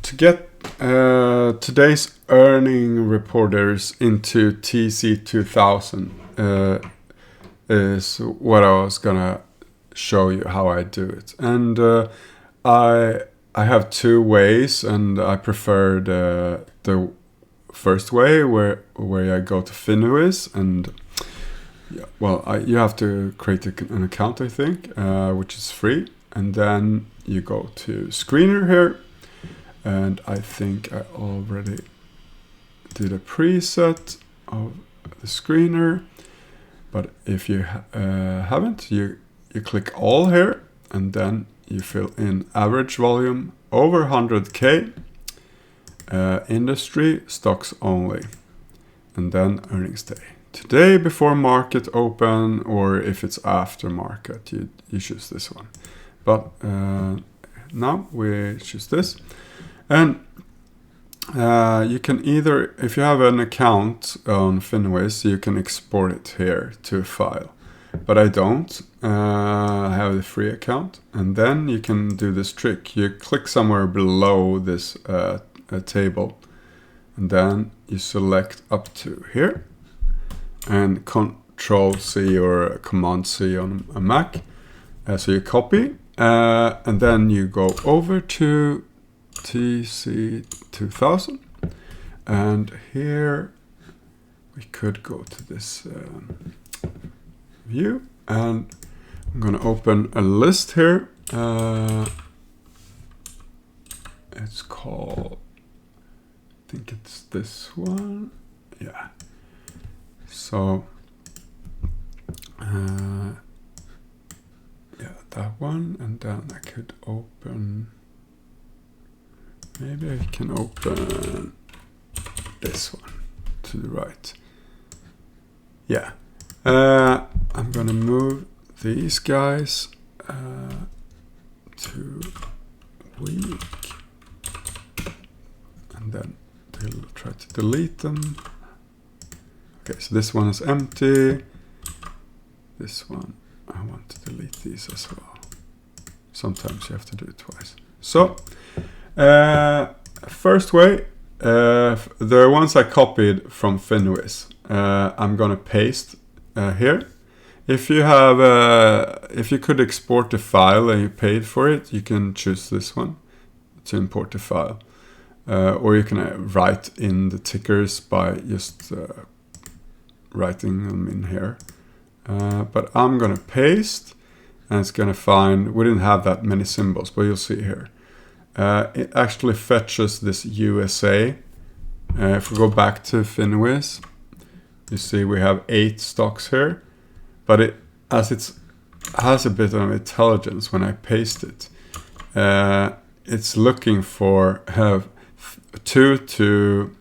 To get today's earning reporters into TC2000 is what I was gonna show you how I do it. And I have two ways, and I prefer the first way where I go to Finviz, and you have to create an account, I think, which is free, and then you go to screener here. And I think I already did a preset of the screener. But if you haven't, you click all here, and then you fill in average volume over 100K, industry, stocks only, and then earnings day. Today before market open, or if it's after market, you choose this one. But now we choose this. And you can either, if you have an account on Finviz, you can export it here to a file. But I don't. I have the free account. And then you can do this trick. You click somewhere below this table. And then you select up to here. And Control-C or Command-C on a Mac. So you copy. And then you go over to TC2000, and here we could go to this view, and I'm going to open a list here. It's called, I think it's this one. Yeah. So yeah, that one, and then I could open. Maybe I can open this one to the right. Yeah. I'm going to move these guys to week. And then they'll try to delete them. Okay, so this one is empty. This one, I want to delete these as well. Sometimes you have to do it twice. So, first way, the ones I copied from Finviz, I'm gonna paste here. If you have, if you could export the file and you paid for it, you can choose this one to import the file, or you can write in the tickers by just writing them in here. But I'm gonna paste, and it's gonna find. We didn't have that many symbols, but you'll see here. It actually fetches this USA. If we go back to Finviz, you see we have 8 stocks here, but it has a bit of intelligence when I paste it. It's looking for 2 to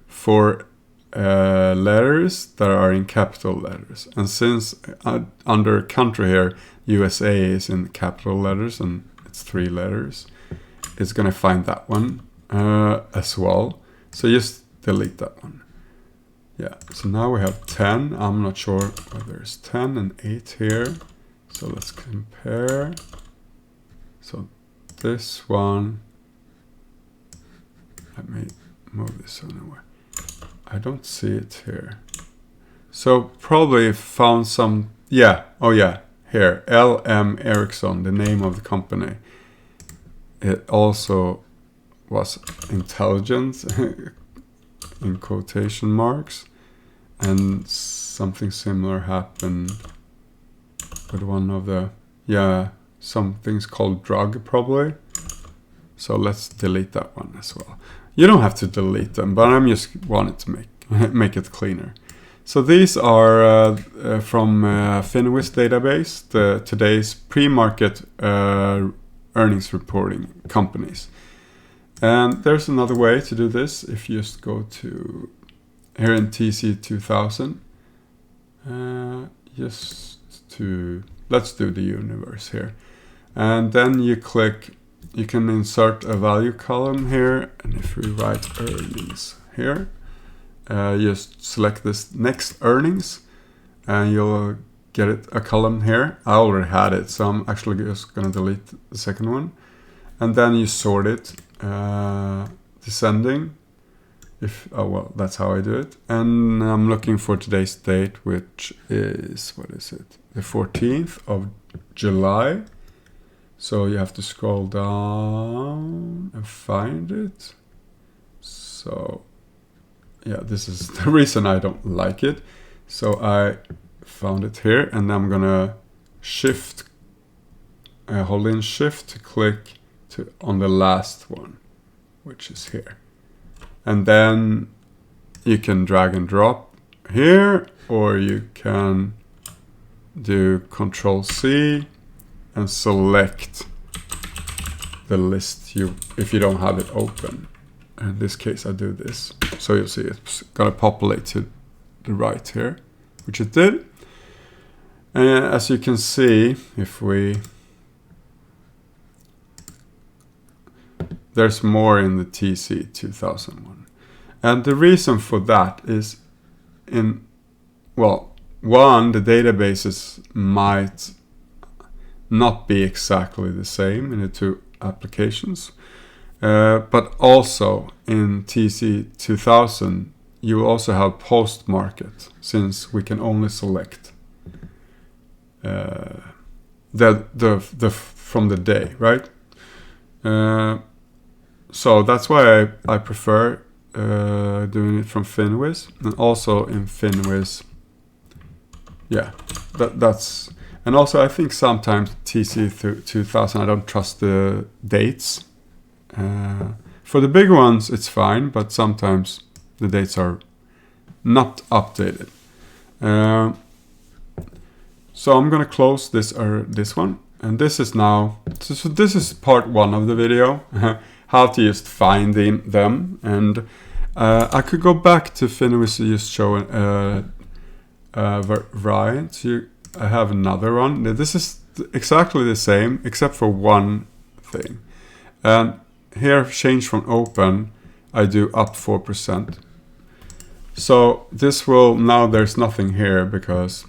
4 letters that are in capital letters, and since under country here, USA is in capital letters and it's 3 letters. It's going to find that one as well. So just delete that one. Yeah, so now we have 10. I'm not sure whether there's 10 and 8 here. So let's compare. So this one, let me move this anyway. I don't see it here. So probably found some, yeah, oh yeah, here, LM Ericsson, the name of the company. It also was intelligent in quotation marks, and something similar happened with one of the, yeah, something's called drug probably. So let's delete that one as well. You don't have to delete them, but I'm just wanted to make it cleaner. So these are from Finviz database, today's pre-market earnings reporting companies. And there's another way to do this. If you just go to here in TC2000, let's do the universe here. And then you click, you can insert a value column here. And if we write earnings here, just select this next earnings, and you'll get it a column here. I already had it, so I'm actually just going to delete the second one. And then you sort it descending. Oh well, that's how I do it. And I'm looking for today's date, which is, what is it? The 14th of July. So you have to scroll down and find it. So yeah, this is the reason I don't like it. So I found it here, and I'm gonna hold in shift to click on the last one, which is here. And then you can drag and drop here, or you can do Control C and select the list if you don't have it open. In this case, I do this. So you'll see it's gonna populate to the right here, which it did. And as you can see, there's more in the TC2000 one. And the reason for that is one, the databases might not be exactly the same in the two applications. But also in TC2000, you will also have postmarket, since we can only select from the day, right? So that's why I prefer doing it from Finviz. And also in Finviz, yeah, that's, and also I think sometimes TC2000 I don't trust the dates. For the big ones it's fine, but sometimes the dates are not updated. So I'm gonna close this one, and this is now, so this is part one of the video, how to just find them. And I could go back to Finviz to just show variant. I have another one. This is exactly the same except for one thing. And here, change from open, I do up 4%. So this will, now there's nothing here because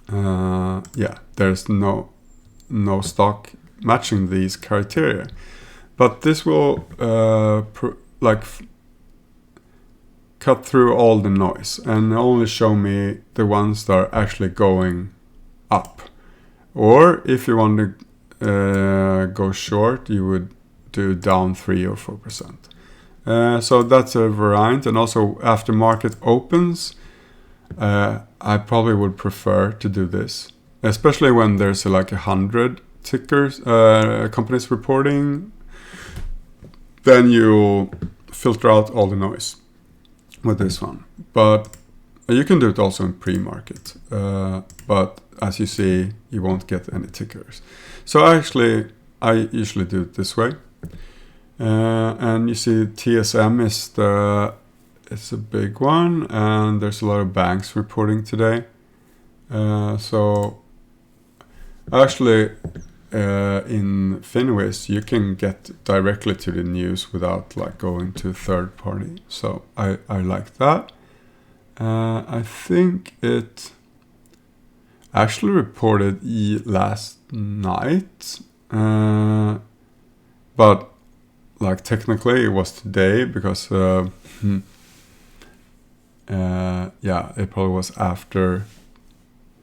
yeah, there's no stock matching these criteria. But this will cut through all the noise and only show me the ones that are actually going up. Or if you want to go short, you would do down 3 or 4%. So that's a variant. And also after market opens, I probably would prefer to do this, especially when there's like 100 tickers, companies reporting. Then you filter out all the noise with this one. But you can do it also in pre-market. But as you see, you won't get any tickers. So actually, I usually do it this way. And you see TSM it's a big one, and there's a lot of banks reporting today. So actually in Finviz you can get directly to the news without like going to a third party. So I like that. I think it actually reported last night, but like technically it was today because yeah, it probably was after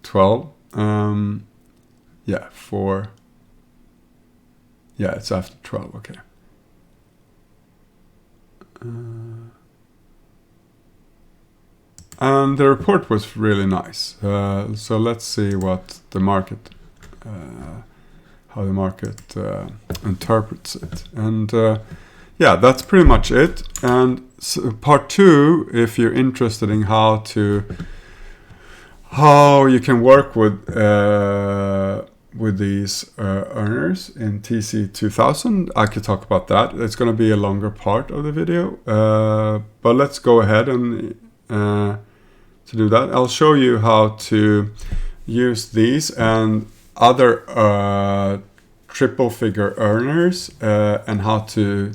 12. Yeah, it's after 12. Okay. And the report was really nice. So let's see what the market, how the market interprets it. And yeah, that's pretty much it. And so part 2, if you're interested in how you can work with these earners in TC2000, I could talk about that. It's going to be a longer part of the video, but let's go ahead and to do that. I'll show you how to use these and other triple figure earners and how to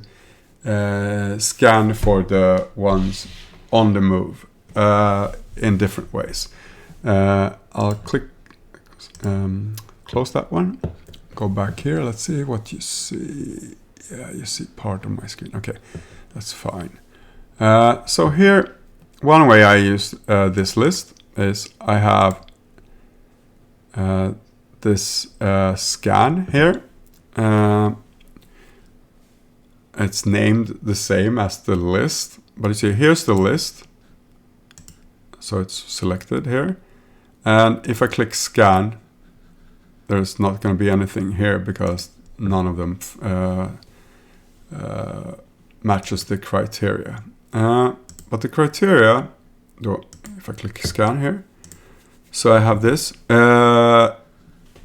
scan for the ones on the move in different ways. I'll click close that one, go back here, let's see what you see. Yeah, you see part of my screen. Okay, that's fine. So here, one way I use this list is I have this scan here. It's named the same as the list, but you see here's the list. So it's selected here. And if I click scan, there's not going to be anything here because none of them matches the criteria. But the criteria, if I click scan here, so I have this,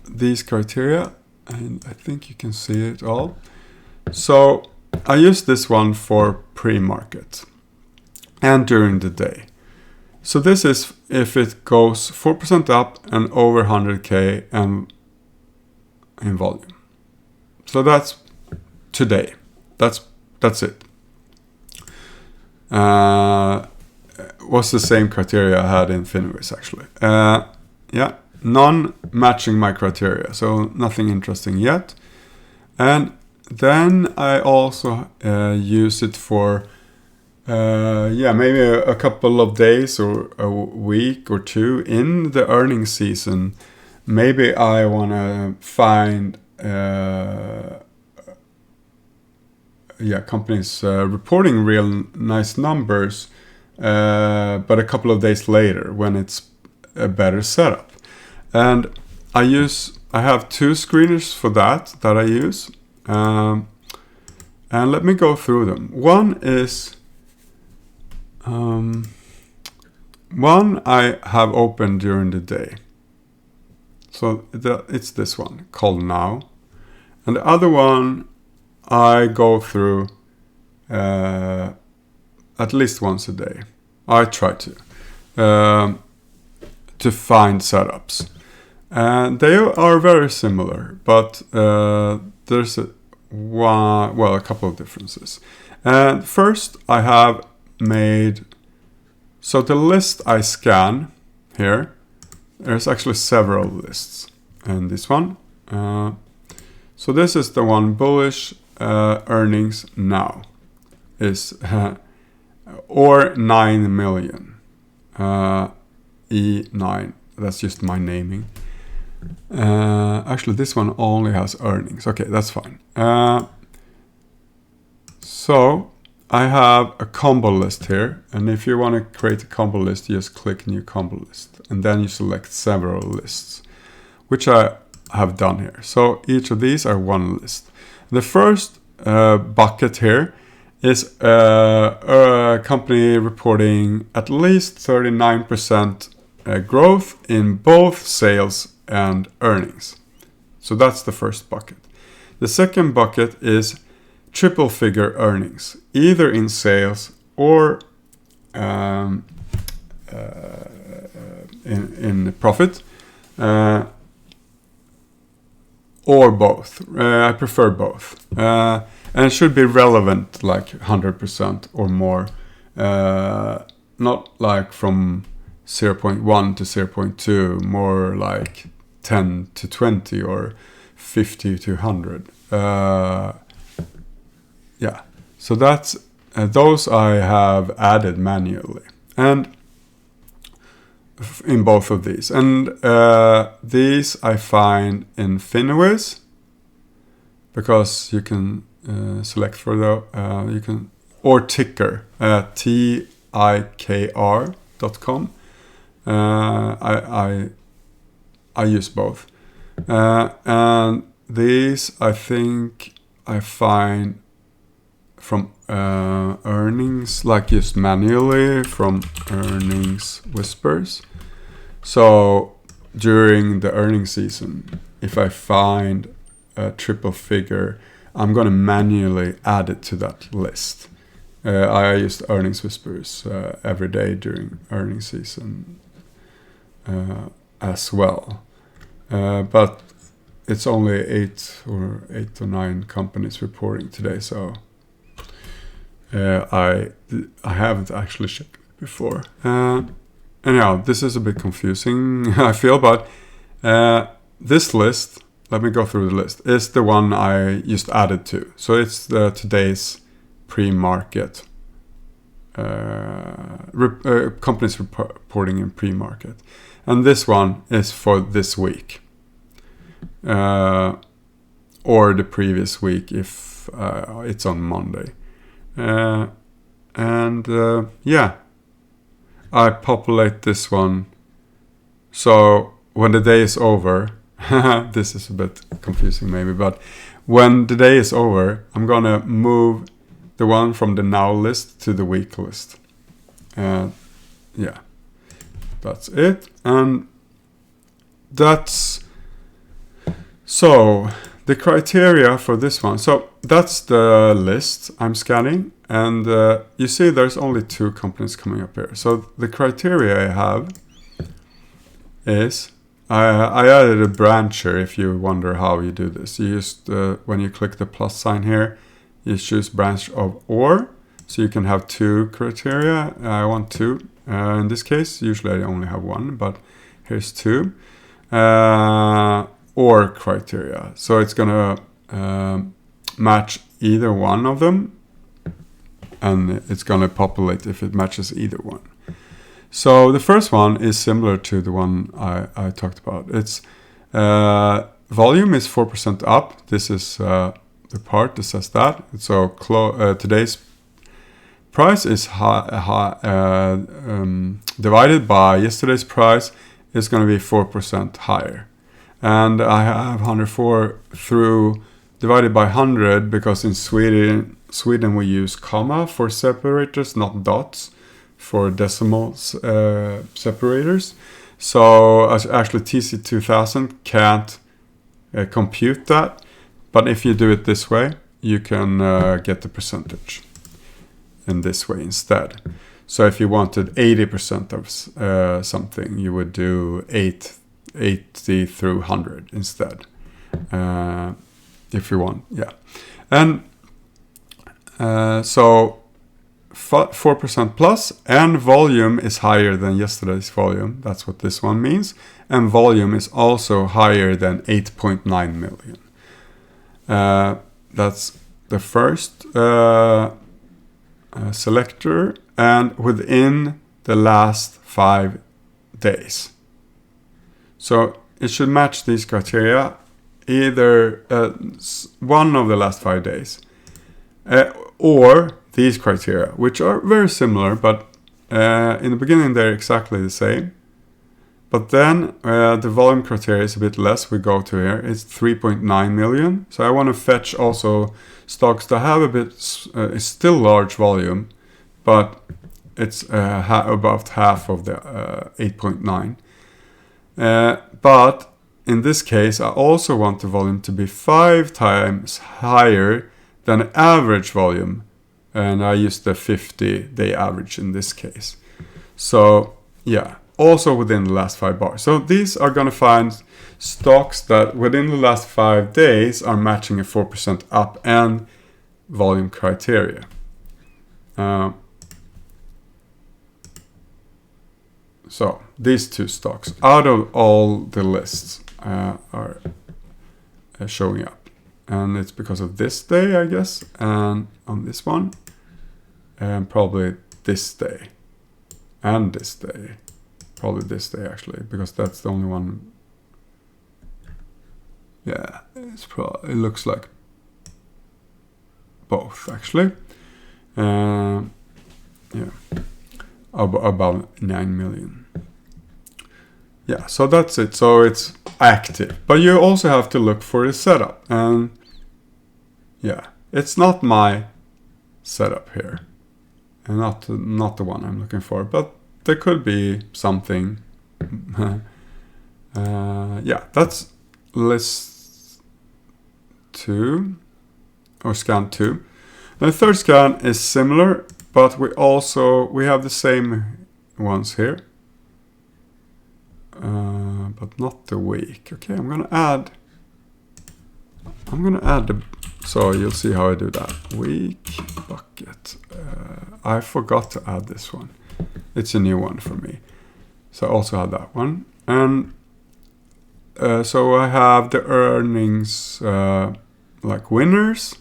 these criteria, and I think you can see it all. So I use this one for pre-market and during the day. So this is if it goes 4% up and over 100K and in volume. So that's today. That's it. Was the same criteria I had in Finviz actually. Yeah, none matching my criteria, so nothing interesting yet. And then I also use it for maybe a couple of days or a week or two in the earnings season. Maybe I want to find companies reporting real nice numbers, but a couple of days later when it's a better setup. And I have two screeners for that I use. And let me go through them. One is one I have opened during the day. So it's this one called Now. And the other one I go through at least once a day. I try to find setups. And they are very similar, but there's a couple of differences. And first I have made, so the list I scan here, there's actually several lists in this one. So this is the one, bullish earnings now is or 9 million, E9, that's just my naming. Actually this one only has earnings. Okay, that's fine. So I have a combo list here, and if you want to create a combo list, you just click new combo list, and then you select several lists, which I have done here. So each of these are one list. The first bucket here is a company reporting at least 39% growth in both sales and earnings. So that's the first bucket. The second bucket is triple figure earnings, either in sales or in profit, or both. I prefer both. And it should be relevant, like 100% or more, not like from 0.1 to 0.2, more like 10 to 20 or 50 to 100. So that's those I have added manually, and in both of these. And these I find in Finviz, because you can select for the you can, or Ticker, TIKR.com. I use both, and these I think I find from earnings, like just manually from earnings whispers. So during the earnings season, if I find a triple figure, I'm going to manually add it to that list. I use earnings whispers every day during earnings season as well. But it's only 8 or 9 companies reporting today, so I haven't actually checked it before. Anyhow, this is a bit confusing, I feel, but this list, let me go through the list, is the one I just added to. So it's today's pre-market. Companies reporting in pre-market. And this one is for this week. Or the previous week if it's on Monday. Yeah, I populate this one. So when the day is over, this is a bit confusing maybe, but when the day is over, I'm gonna move the one from the now list to the week list. Yeah, that's it. And that's so the criteria for this one. So that's the list I'm scanning, and you see there's only 2 companies coming up here. So the criteria I have is I added a brancher. If you wonder how you do this, you just when you click the plus sign here, you choose branch of or, so you can have 2 criteria. I want 2 in this case. Usually I only have 1, but here's 2 or criteria. So it's gonna match either one of them, and it's gonna populate if it matches either one. So the first one is similar to the one I talked about. It's volume is 4% up. This is the part that says that. So today's price is divided by yesterday's price is going to be 4% higher. And I have 104 through divided by 100 because in Sweden we use comma for separators, not dots for decimal separators. So actually TC2000 can't compute that. But if you do it this way, you can get the percentage in this way instead. So if you wanted 80% of something, you would do 80 through 100 instead. If you want, yeah. And so 4% plus, and volume is higher than yesterday's volume. That's what this one means. And volume is also higher than 8.9 million. That's the first selector, and within the last 5 days. So it should match these criteria, either one of the last 5 days, or these criteria, which are very similar, but in the beginning they're exactly the same. But then the volume criteria is a bit less. We go to here, it's 3.9 million. So I want to fetch also stocks that have a bit, it's still large volume, but it's about half of the 8.9. But in this case, I also want the volume to be 5 times higher than the average volume. And I use the 50-day average in this case. So yeah, also within the last 5 bars. So these are going to find stocks that within the last 5 days are matching a 4% up and volume criteria. So these 2 stocks out of all the lists are showing up. And it's because of this day, I guess, and on this one, and probably this day, and this day. Probably this day actually, because that's the only one. Yeah, it looks like both actually. Yeah, about 9 million. Yeah, so that's it. So it's active, but you also have to look for the setup, and yeah, it's not my setup here, and not the one I'm looking for, but there could be something. Yeah, that's list 2 or scan 2. And the third scan is similar, but we have the same ones here, but not the week. Okay, I'm gonna add the, so you'll see how I do that. Week bucket. I forgot to add this one. It's a new one for me. So I also have that one. And so I have the earnings like winners,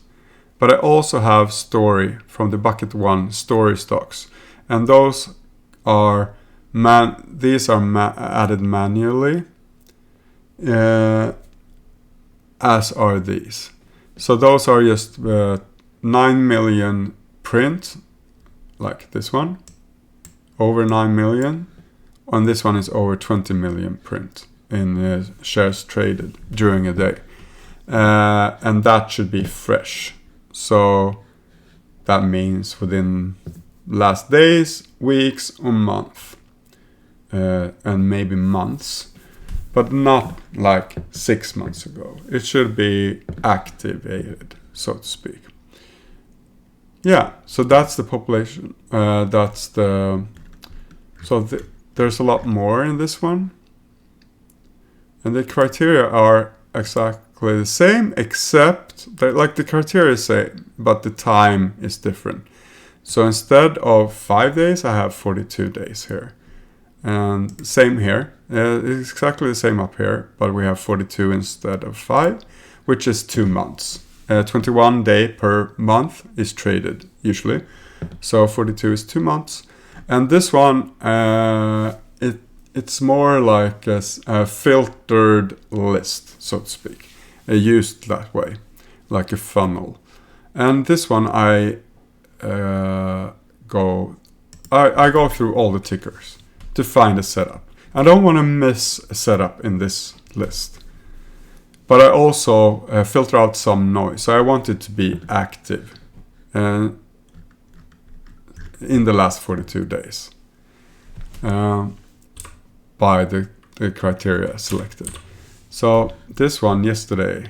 but I also have story from the bucket 1 story stocks, and those are these are added manually, as are these. So those are just 9 million print, like this one, over 9 million, and this one is over 20 million print in shares traded during a day, and that should be fresh. So that means within last days, weeks, or month, and maybe months, but not like 6 months ago. It should be activated, so to speak. Yeah, so that's the population. There's a lot more in this one, and the criteria are exactly the same, except that, like, the criteria is same, but the time is different. So instead of 5 days, I have 42 days here. And same here. It's exactly the same up here, but we have 42 instead of 5, which is 2 months. 21 day per month is traded usually. So 42 is 2 months. And this one, it's more like a filtered list, so to speak. Used that way, like a funnel. And this one I go through all the tickers to find a setup. I don't want to miss a setup in this list. But I also filter out some noise. So I want it to be active in the last 42 days by the criteria selected. So this one yesterday,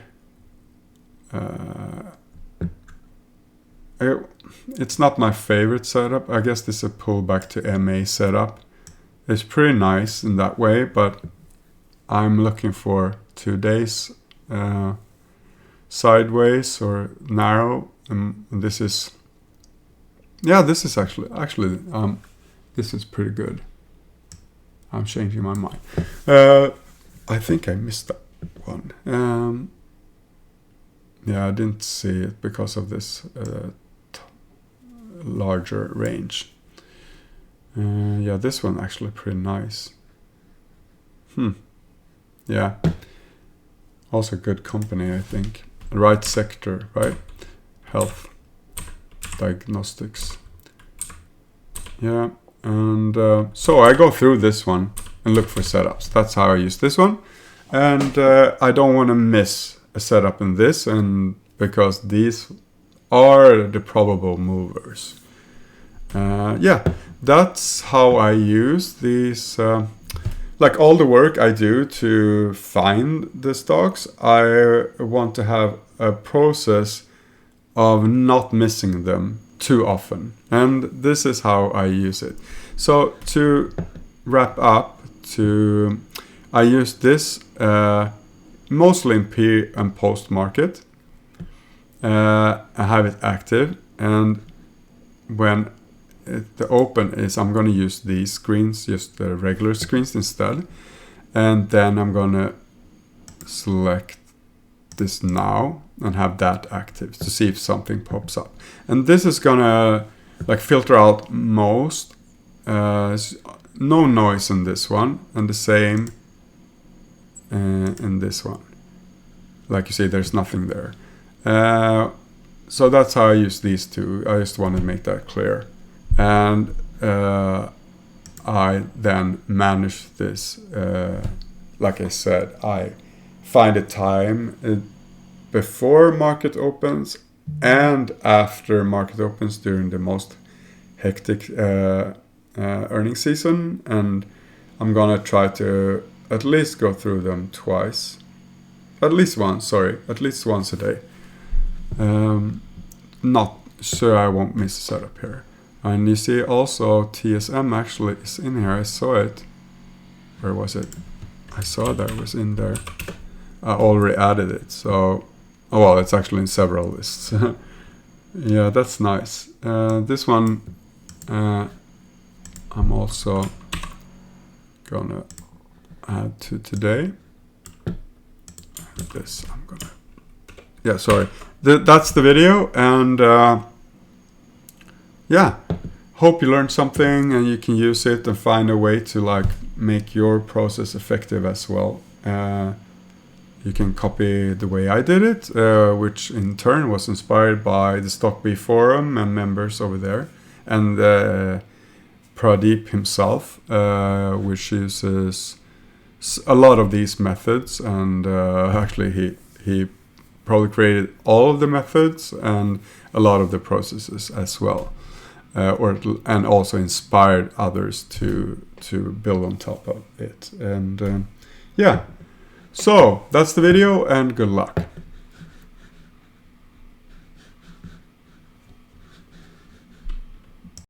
it's not my favorite setup. I guess this is a pullback to MA setup. It's pretty nice in that way, but I'm looking for 2 days sideways or narrow. And this is, yeah, this is actually this is pretty good. I'm changing my mind. I think I missed that one. Yeah, I didn't see it because of this larger range. Yeah, this one actually pretty nice. Yeah. Also good company, I think. Right sector, right? Health. Diagnostics. Yeah. And so I go through this one and look for setups. That's how I use this one. And I don't want to miss a setup in this, and because these are the probable movers. Yeah, that's how I use these. Like all the work I do to find the stocks, I want to have a process of not missing them too often. And this is how I use it. So to wrap up, I use this mostly in pre and post market. I have it active, and when the open is, I'm going to use these screens, just the regular screens instead. And then I'm going to select this now and have that active to see if something pops up. And this is going to like filter out most. No noise in this one, and the same in this one. Like you see, there's nothing there. So that's how I use these two. I just want to make that clear. And I then manage this. Like I said, I find a time before market opens and after market opens during the most hectic earnings season, and I'm gonna try to at least go through them twice. At least once a day. Not so I won't miss a setup here. And you see also TSM actually is in here. I saw it. Where was it? I saw that it was in there. I already added it. So, oh well, it's actually in several lists. Yeah, that's nice. This one I'm also gonna add to today. this. I'm gonna, yeah, sorry. That's the video, and yeah, hope you learned something and you can use it and find a way to like make your process effective as well. You can copy the way I did it, which in turn was inspired by the StockB forum and members over there, and Pradeep himself, which uses a lot of these methods, and actually he probably created all of the methods and a lot of the processes as well, and also inspired others to build on top of it. And yeah. So that's the video, and good luck.